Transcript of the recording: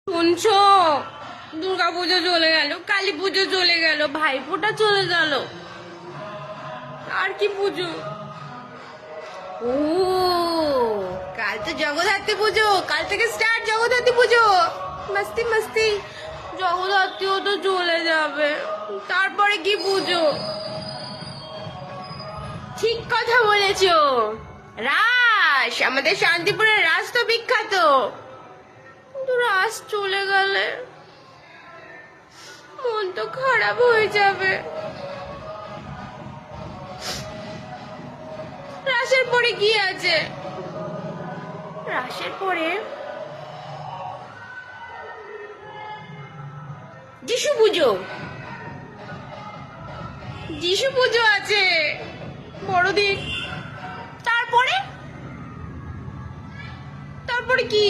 শুনছো, দুর্গা পুজো চলে গেল, কালী পুজো চলে গেল, ভাইফোঁটা চলে গেল, আর কি পুজো? ও, কাল তো জগদ্ধাত্রী পুজো, কাল থেকে স্টার্ট জগদ্ধাত্রী পুজো। মস্তি মস্তি। জগদ্ধাত্রীও তো চলে যাবে, তারপরে কি পুজো? ঠিক কথা বলেছো। রাস, আমাদের শান্তিপুরের রাস তো বিখ্যাত। কিন্তু রাস চলে গেলে মন তো খারাপ হয়ে যাবে। রাসের পরে কি আছে? রাসের পরে যিশু পুজো। যিশু পুজো আছে, বড়দিন। তারপরে তারপরে কি?